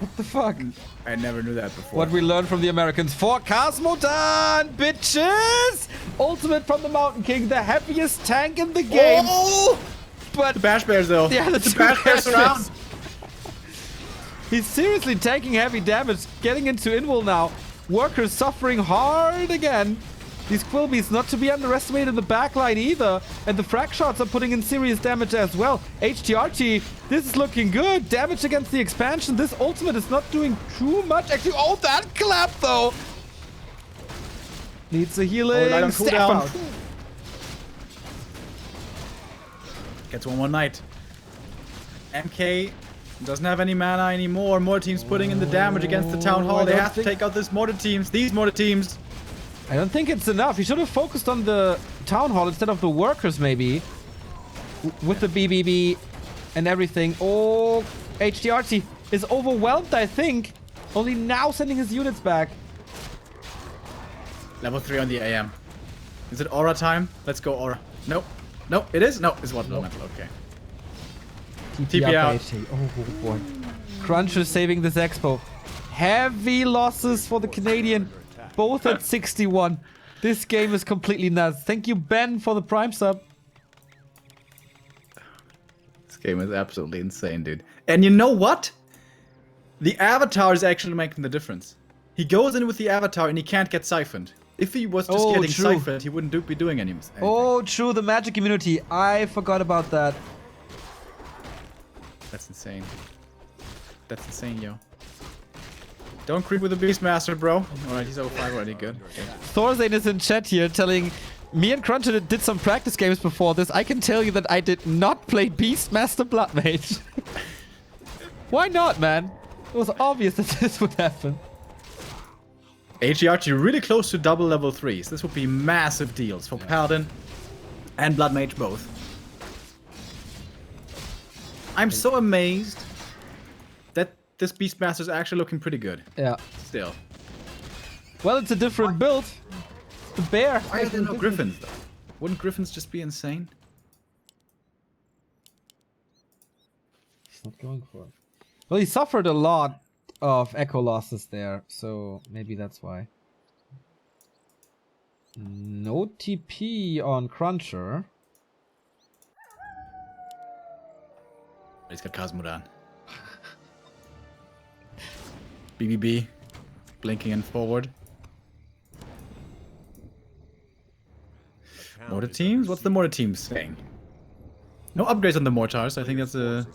What the fuck? I never knew that before. What we learned from the Americans. For Cosmodan, bitches! Ultimate from the Mountain King, the heaviest tank in the game. Oh! But The Bash Bears, though. yeah, the the two Bash Bears Bash around. Bears. He's seriously taking heavy damage, getting into Invul now. Workers suffering hard again. These Quilbies not to be underestimated in the backline either. And the frag shots are putting in serious damage as well. HTRT, this is looking good. Damage against the expansion. This ultimate is not doing too much. Actually, oh, that clap though. Needs a healing. Oh, light on Staff cooldown. out. Gets one more knight. MK doesn't have any mana anymore. More teams putting in the damage against the town hall. They have to take out these mortar teams. These mortar teams. I don't think it's enough. He should have focused on the town hall instead of the workers, maybe. With the BBB and everything. Oh, htrt is overwhelmed, I think. Only now sending his units back. Level 3 on the AM. Is it aura time? Let's go aura. Nope. No, it is? No, it's what elemental. Okay. TP out. Oh boy. CrunCher saving this expo. Heavy losses for the Canadian. Both at 61. This game is completely nuts. Thank you, Ben, for the Prime sub. This game is absolutely insane, dude. And you know what? The avatar is actually making the difference. He goes in with the avatar and he can't get siphoned. If he was just getting siphoned, he wouldn't be doing anything. Oh, true. The magic immunity. I forgot about that. That's insane. That's insane, yo. Don't creep with the Beastmaster, bro. Alright, he's over 5 already. Good. Okay. Thorzane is in chat here telling me and CrunCher did some practice games before this. I can tell you that I did not play Beastmaster Blood Mage. Why not, man? It was obvious that this would happen. htrt really close to double level 3s. This would be massive deals for Paladin and Blood Mage both. I'm so amazed that this Beastmaster is actually looking pretty good. Yeah. Still. Well, it's a different build. The bear. Why are there no Griffins, though? Wouldn't Griffins just be insane? He's not going for it. Well, he suffered a lot of echo losses there, so maybe that's why. No TP on CrunCher. He's got Cosmodan. BBB. Blinking in forward. Mortar teams? What's the mortar teams saying? No upgrades on the mortars. I think that's a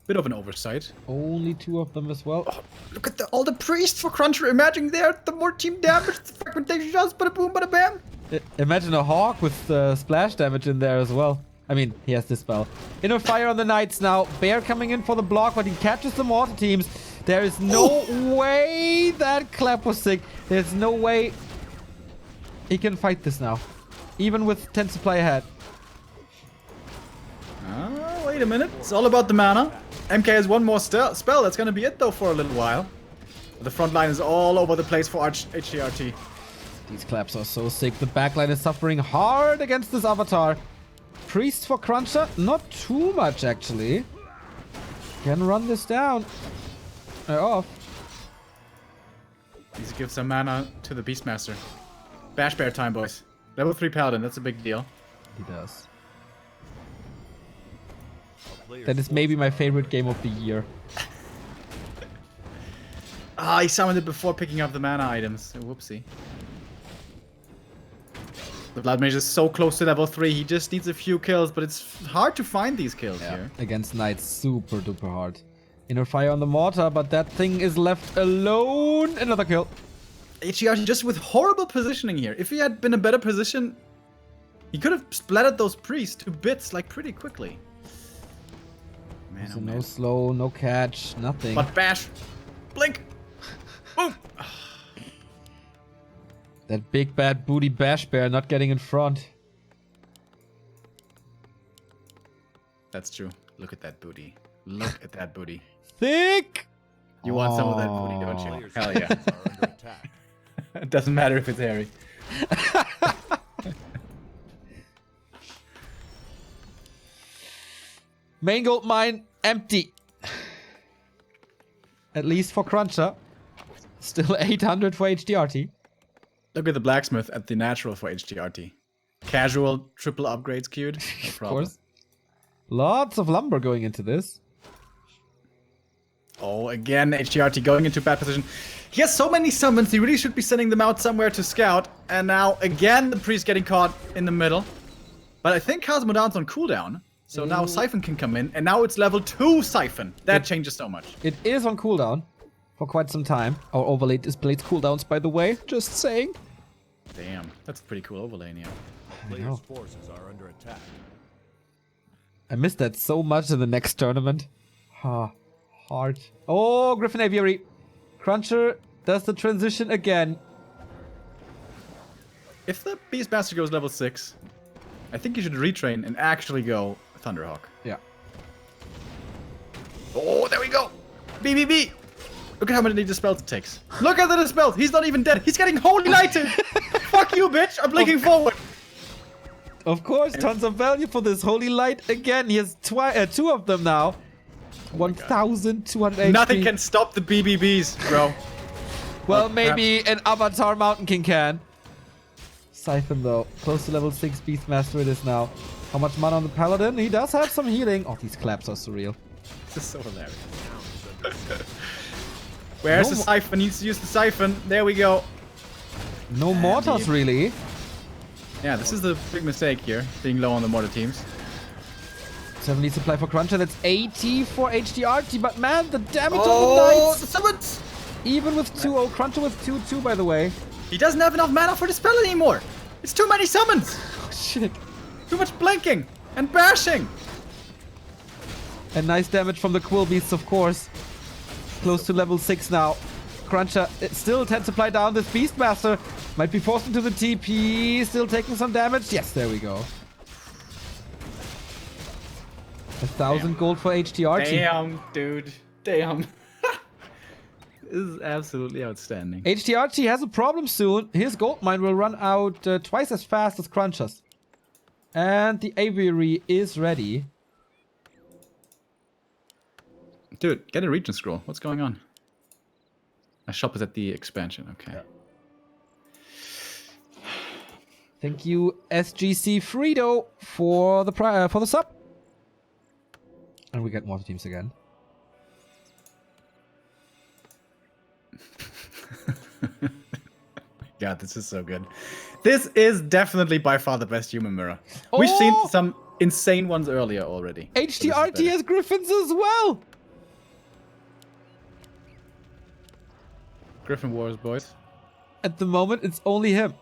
bit of an oversight. Only 2 of them as well. Oh, look at all the priests for CrunCher. Imagine there the mortar team damage, the fragmentation shots, bada boom, bada bam. Imagine a hawk with splash damage in there as well. I mean, he has this spell. Inner fire on the knights now. Bear coming in for the block, but he catches the mortar teams. There is no way that clap was sick. There's no way he can fight this now. Even with 10 supply ahead. Wait a minute. It's all about the mana. MK has one more spell. That's gonna be it though for a little while. The front line is all over the place for htrt. These claps are so sick. The backline is suffering hard against this avatar. Priest for CrunCher? Not too much, actually. Can run this down. Off. Needs to give some mana to the Beastmaster. Bash Bear time, boys. Level 3 Paladin, that's a big deal. He does. That is maybe my favorite game of the year. He summoned it before picking up the mana items. Whoopsie. The Blood Mage is so close to level 3, he just needs a few kills, but it's hard to find these kills here. Against Knights, super duper hard. Inner fire on the mortar, but that thing is left alone. Another kill. htrt just with horrible positioning here. If he had been in a better position, he could have splattered those priests to bits like pretty quickly. Man, So no slow, no catch, nothing. But bash! Blink! Boom! That big bad booty bash bear not getting in front. That's true. Look at that booty. Look at that booty. Thick! You want some of that booty, don't you? Hell yeah. It doesn't matter if it's hairy. Main gold mine empty. At least for CrunCher. Still 800 for htrt. Look at the blacksmith at the natural for htrt. Casual triple upgrades queued. No problem. Of course. Lots of lumber going into this. Oh, again, htrt going into bad position. He has so many summons, he really should be sending them out somewhere to scout. And now, again, the priest getting caught in the middle. But I think Cosmodan's on cooldown. So now Siphon can come in, and now it's level 2 Siphon. That changes so much. It is on cooldown for quite some time. Our overlay displays cooldowns, by the way. Just saying. Damn, that's a pretty cool overlay, yeah. Players' forces are under attack. I missed that so much in the next tournament. Hard. Oh, Griffin Aviary. CrunCher does the transition again. If the Beastmaster goes level 6, I think you should retrain and actually go Thunderhawk. Yeah. Oh, there we go! BBB! Look at how many dispels it takes. Look at the dispels! He's not even dead! He's getting holy lighted! Fuck you, bitch! I'm blinking forward! Of course, tons of value for this Holy Light again. He has two of them now. 1,280. Nothing can stop the BBBs, bro. Well, Oh, maybe an Avatar Mountain King can. Siphon, though. Close to level 6 Beastmaster it is now. How much mana on the Paladin? He does have some healing. Oh, these claps are surreal. This is so hilarious. Where's the Siphon? Needs to use the Siphon. There we go. No mortars, really. Yeah, this is the big mistake here, being low on the mortar teams. 70 supply for CrunCher. That's 80 for htrt. But man, the damage on the Knights. The summons! Even with 2-0. CrunCher with 2-2, by the way. He doesn't have enough mana for the spell anymore. It's too many summons. Oh, shit. Too much blinking and bashing. And nice damage from the Quill Beasts, of course. Close to level 6 now. CrunCher still 10 supply down. This Beastmaster might be forced into the TP. Still taking some damage. Yes, there we go. 1,000 gold for htrt. Damn, dude. Damn. This is absolutely outstanding. htrt has a problem soon. His gold mine will run out twice as fast as CrunCher's. And the aviary is ready. Dude, get a region scroll. What's going on? My shop is at the expansion. Okay. Yeah. Thank you, SGC Frito, for the sub. And we get mortar teams again. God, this is so good. This is definitely by far the best human mirror. We've seen some insane ones earlier already. htrt has Griffins as well. Griffin Wars, boys. At the moment, it's only him.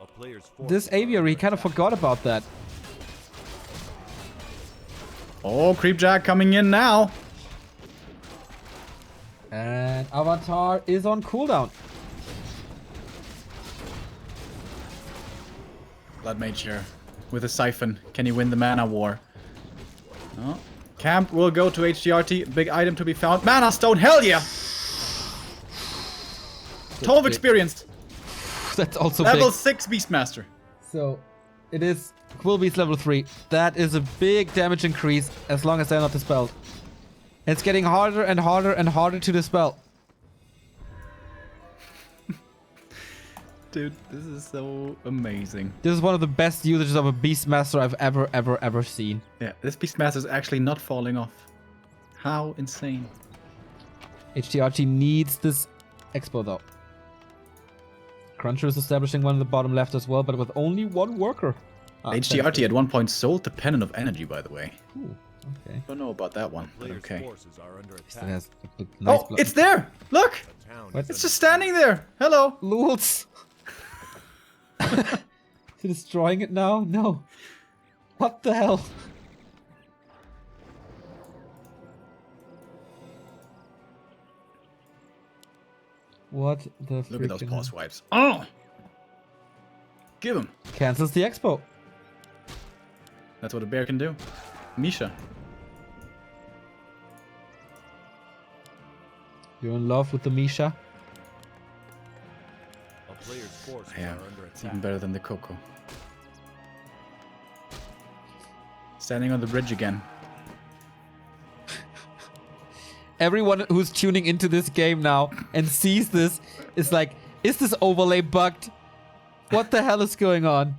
A player's forces This are aviary under kind of attack. forgot about that. Oh, Creepjack coming in now. And Avatar is on cooldown. Blood Mage here with a Siphon. Can he win the mana war? No. Camp will go to htrt. Big item to be found. Mana Stone, hell yeah! Tome of Experience. That's also Level big. 6 Beastmaster. So, it is Quill Beast level 3. That is a big damage increase as long as they're not dispelled. It's getting harder and harder and harder to dispel. Dude, this is so amazing. This is one of the best usages of a Beastmaster I've ever seen. Yeah, this Beastmaster is actually not falling off. How insane. htrt needs this expo though. CrunCher is establishing one in the bottom left as well, but with only one worker. htrt at one point sold the Pendant of Energy, by the way. Ooh, okay. Don't know about that one, but Players' okay. forces are under Still attack. has a nice Oh, it's there! Look! A town What? is It's just standing there! Hello! Lulz. Destroying it now? No. What the hell? What the Look at those freaking- paw swipes. Oh! Give him. Cancels the expo. That's what a bear can do. Misha. You're in love with the Misha? A player's forces Yeah, are under it's attack. even better than the Coco. Standing on the bridge again. Everyone who's tuning into this game now and sees this is like, is this overlay bugged? What the hell is going on?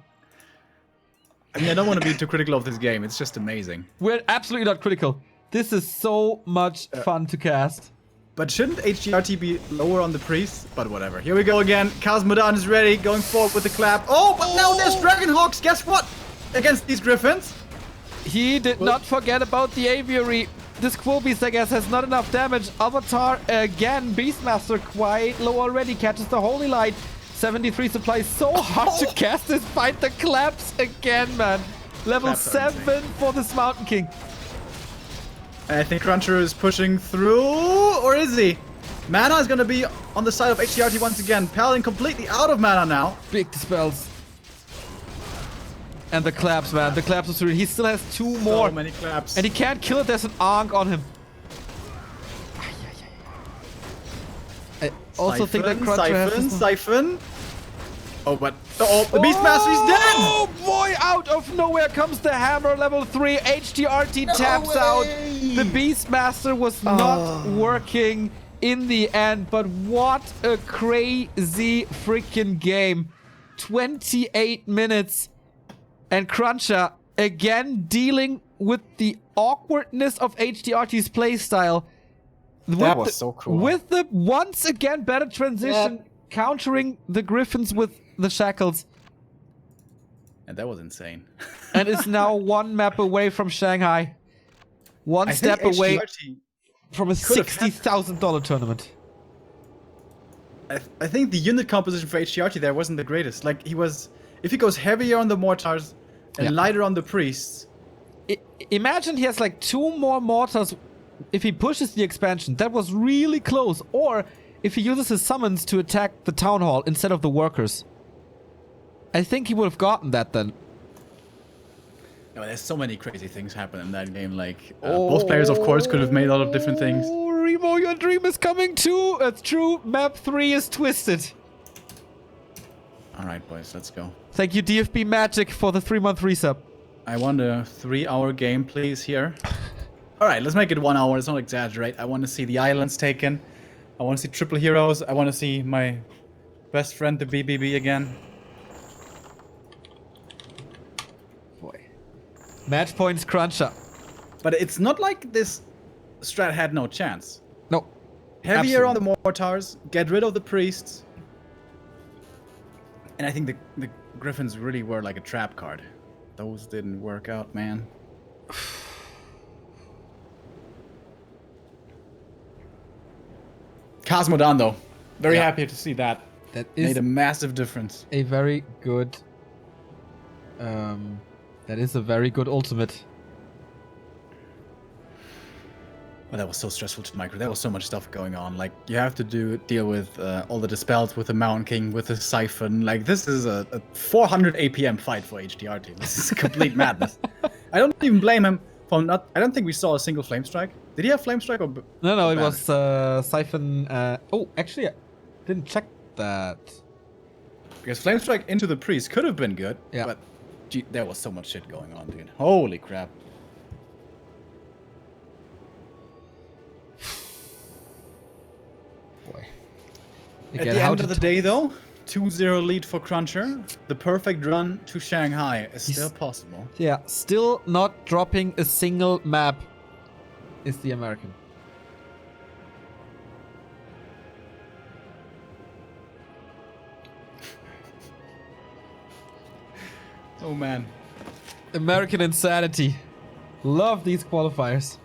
I mean, I don't want to be too critical of this game. It's just amazing. We're absolutely not critical. This is so much fun to cast. But shouldn't htrt be lower on the priest? But whatever. Here we go again. Cosmodan is ready. Going forward with the clap. Oh, but now there's Dragonhawks. Guess what? Against these Griffins. He did not forget about the aviary. This Quill Beast, I guess, has not enough damage. Avatar again. Beastmaster quite low already. Catches the Holy Light. 73 supply, so hard to cast despite the claps again, man. Level Claps are 7 for this Mountain King. I think CrunCher is pushing through, or is he? Mana is gonna be on the side of htrt once again. Paladin completely out of mana now. Big dispels. And the claps, man. The claps are through. He still has 2 more. So many claps. And he can't kill it. There's an Ankh on him. I also think that CrunCher has... Siphon. Oh, but... Oh, the Beastmaster is dead! Oh boy, out of nowhere comes the hammer, level 3. htrt taps out. The Beastmaster was not working in the end, but what a crazy freaking game. 28 minutes. And CrunCher again dealing with the awkwardness of htRT's playstyle. That was so cool. With the once again better transition, countering the Griffins with the shackles. And that was insane. And is now 1 map away from Shanghai. One step away from a $60,000 tournament. I think the unit composition for htrt there wasn't the greatest. Like, he was... If he goes heavier on the mortars and lighter on the priests... Imagine he has like 2 more mortars if he pushes the expansion. That was really close. Or if he uses his summons to attack the town hall instead of the workers. I think he would have gotten that then. No, there's so many crazy things happen in that game. Like, both players, of course, could have made a lot of different things. Oh, Remo, your dream is coming too. It's true. Map 3 is twisted. Alright, boys, let's go. Thank you, DFB Magic, for the 3-month resub. I want a 3-hour game, please, here. Alright, let's make it 1 hour. Let's not exaggerate. I want to see the islands taken. I want to see triple heroes. I want to see my best friend, the BBB, again. Boy. Match points, CrunCher. But it's not like this strat had no chance. No. Heavier on the mortars, get rid of the priests. And I think the Griffins really were like a trap card. Those didn't work out, man. Cosmodan, though. Very happy to see that. That is made a massive difference. a very good... that is a very good ultimate. Well, that was so stressful to micro. There was so much stuff going on. Like, you have to deal with all the dispels, with the Mountain King, with the Siphon. Like, this is a 400 APM fight for htrt. This is complete madness. I don't even blame him for not... I don't think we saw a single Flame Strike. Did he have Flame Strike or... No, it was Siphon... oh, actually, I didn't check that. Because Flame Strike into the Priest could have been good. Yeah. But gee, there was so much shit going on, dude. Holy crap. Again, At the end of the day, though, 2-0 lead for CrunCher. The perfect run to Shanghai is still possible. Yeah, still not dropping a single map is the American. Oh, man. American insanity. Love these qualifiers.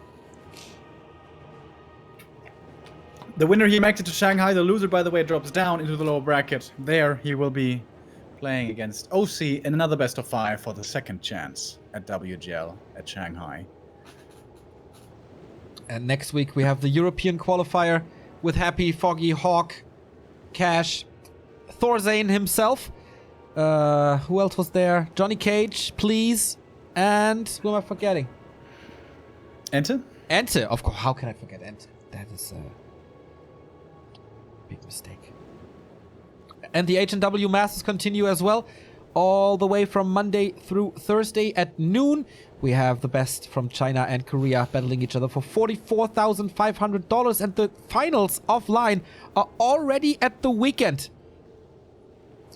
The winner here makes it to Shanghai. The loser, by the way, drops down into the lower bracket. There, he will be playing against OC in another best of 5 for the second chance at WGL at Shanghai. And next week we have the European qualifier with Happy, Foggy, Hawk, Cash, Thorzane himself. Who else was there? Johnny Cage, please. And who am I forgetting? Enter? Ente. Of course, how can I forget Ente? That is big mistake. And the H&W Masters continue as well, all the way from Monday through Thursday at noon. We have the best from China and Korea battling each other for $44,500, and the finals offline are already at the weekend.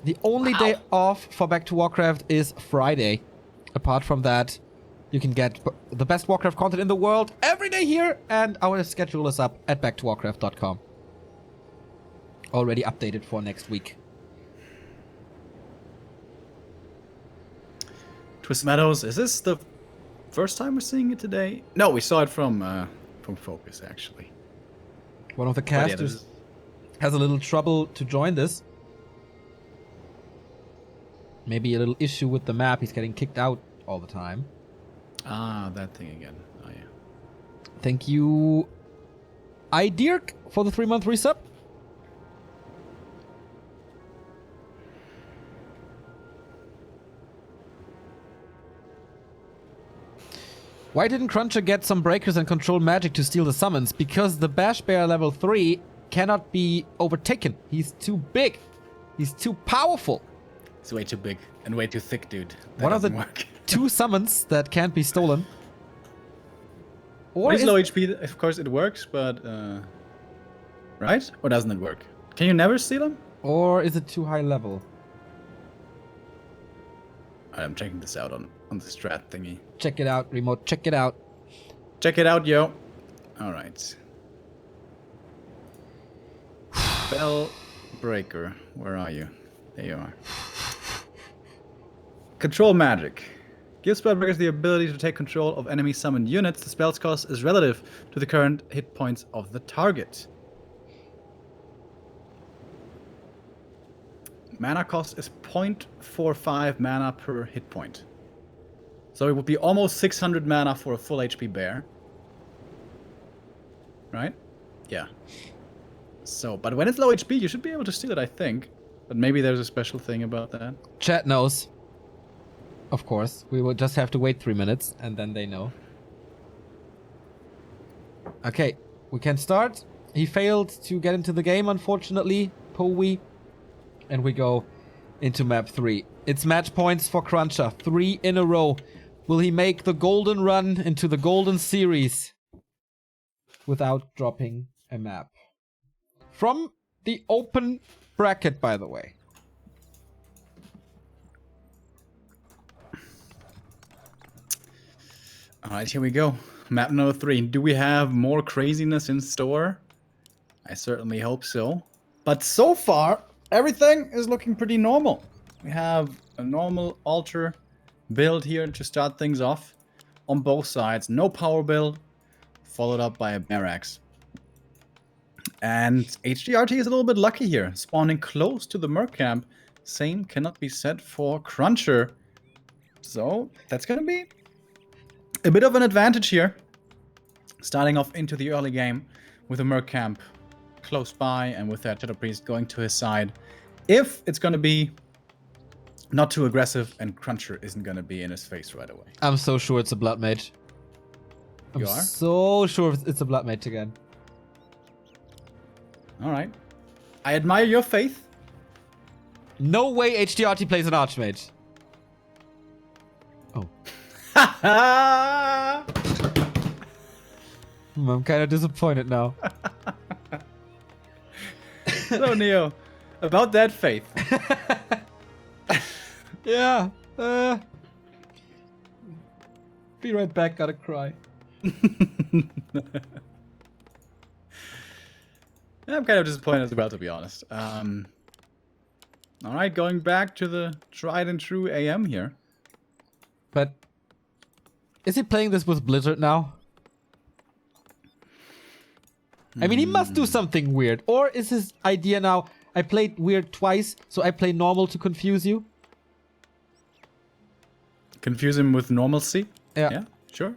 The only day off for Back to Warcraft is Friday. Apart from that, you can get the best Warcraft content in the world every day here, and our schedule is up at backtowarcraft.com. Already updated for next week. Twist Meadows, is this the first time we're seeing it today? No, we saw it from Focus, actually. One of the casters has a little trouble to join this. Maybe a little issue with the map. He's getting kicked out all the time. Ah, that thing again. Oh, yeah. Thank you, iDirk, for the 3-month resub. Why didn't CrunCher get some breakers and control magic to steal the summons? Because the Bash Bear level 3 cannot be overtaken. He's too big. He's too powerful. It's way too big and way too thick, dude. That One of the doesn't work. 2 summons that can't be stolen. Or He's is low HP, of course it works, but... right? Or doesn't it work? Can you never steal him? Or is it too high level? I'm checking this out on the strat thingy. Check it out, Remo. Check it out. Check it out, yo. Alright. Spell Breaker. Where are you? There you are. Control Magic. Gives Spellbreakers the ability to take control of enemy summoned units. The spell's cost is relative to the current hit points of the target. Mana cost is 0.45 mana per hit point. So it would be almost 600 mana for a full HP bear. Right? Yeah. So, but when it's low HP, you should be able to steal it, I think. But maybe there's a special thing about that. Chat knows. Of course. We will just have to wait 3 minutes, and then they know. Okay, we can start. He failed to get into the game, unfortunately. Powie. And we go into map 3. It's match points for CrunCher. 3 in a row. Will he make the golden run into the golden series without dropping a map? From the open bracket, by the way. Alright, here we go. Map number 3. Do we have more craziness in store? I certainly hope so. But so far, everything is looking pretty normal. We have a normal altar build here to start things off. On both sides, no power build, followed up by a barracks. And htrt is a little bit lucky here, spawning close to the merc camp. Same cannot be said for CrunCher. So that's gonna be a bit of an advantage here. Starting off into the early game with a merc camp close by and with that Shadow Priest going to his side. If it's gonna be not too aggressive and CrunCher isn't gonna be in his face right away. I'm so sure it's a Blood Mage. I'm You are? so sure it's a Blood Mage again. Alright. I admire your faith. No way htrt plays an Archmage. Oh. I'm kind of disappointed now. So, Neo, about that faith. Yeah. Be right back, gotta cry. I'm kind of disappointed as well, to be honest. Alright, going back to the tried and true AM here. But is he playing this with Blizzard now? I mean, he must do something weird. Or is his idea now, I played weird twice, so I play normal to confuse you? Confuse him with normalcy? Yeah, sure.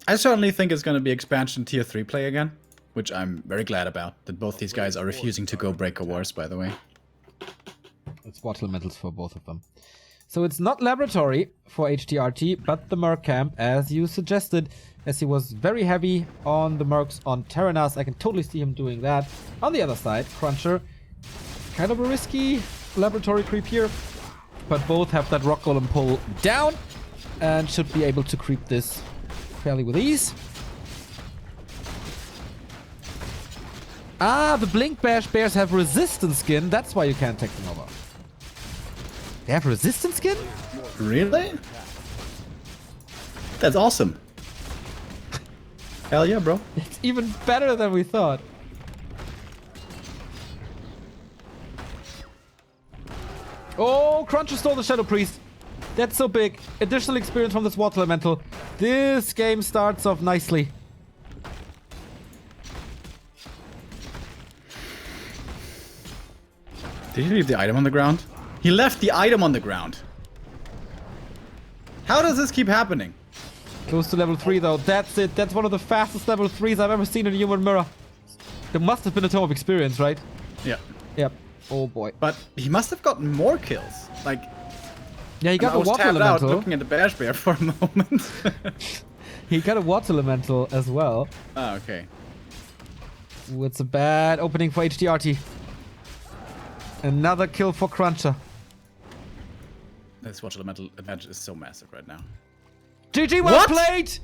I certainly think it's going to be expansion tier 3 play again, which I'm very glad about. That both these guys are refusing to go Breaker Wars, by the way. It's water elementals for both of them. So it's not laboratory for htrt, but the merc camp, as you suggested, as he was very heavy on the mercs on Terranas. I can totally see him doing that. On the other side, CrunCher, kind of a risky laboratory creep here, but both have that rock golem pull down and should be able to creep this fairly with ease. Ah, the Blink Bash Bears have resistance skin. That's why you can't take them over. They have resistance skin? Really? That's awesome. Hell yeah, bro. It's even better than we thought. Oh, CrunCher stole the Shadow Priest. That's so big. Additional experience from this water elemental. This game starts off nicely. Did he leave the item on the ground? He left the item on the ground. How does this keep happening? Close to level 3 though. That's it. That's one of the fastest level 3s I've ever seen in a human mirror. There must have been a ton of experience, right? Yeah. Yep. Oh boy. But he must have gotten more kills. Like, Yeah, he got I the was water tapped out elemental. looking at the Bash Bear for a moment. He got a water elemental as well. Oh, okay. Ooh, it's a bad opening for htrt. Another kill for CrunCher. This Watch Elemental advantage is so massive right now. GG, well What? played!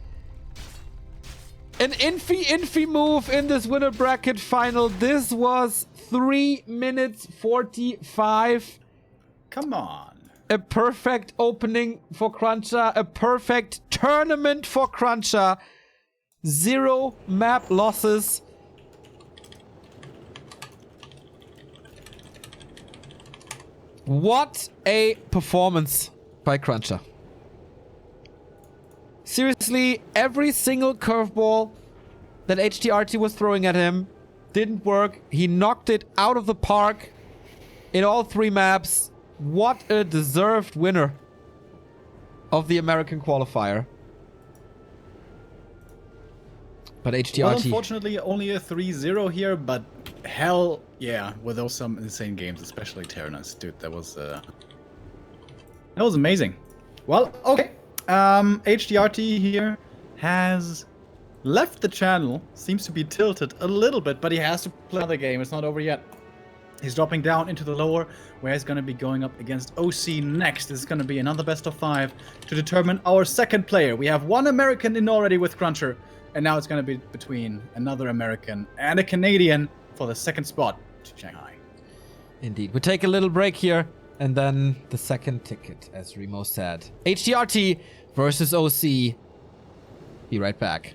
An infi move in this winner bracket final. This was 3 minutes 45. Come on. A perfect opening for CrunCher. A perfect tournament for CrunCher. 0 map losses. What a performance by CrunCher. Seriously, every single curveball that htrt was throwing at him didn't work. He knocked it out of the park in all 3 maps. What a deserved winner of the American qualifier. But htrt... Well, unfortunately, only a 3-0 here, but hell yeah, were those some insane games, especially Terranus. Dude, that was amazing. Well, okay. htrt here has left the channel, seems to be tilted a little bit, but he has to play another game. It's not over yet. He's dropping down into the lower, where he's going to be going up against OC next. It's going to be another best of 5 to determine our second player. We have 1 American in already with CrunCher, and now it's going to be between another American and a Canadian for the second spot to Shanghai. Indeed. We take a little break here, and then the second ticket, as Remo said. htrt versus OC. Be right back.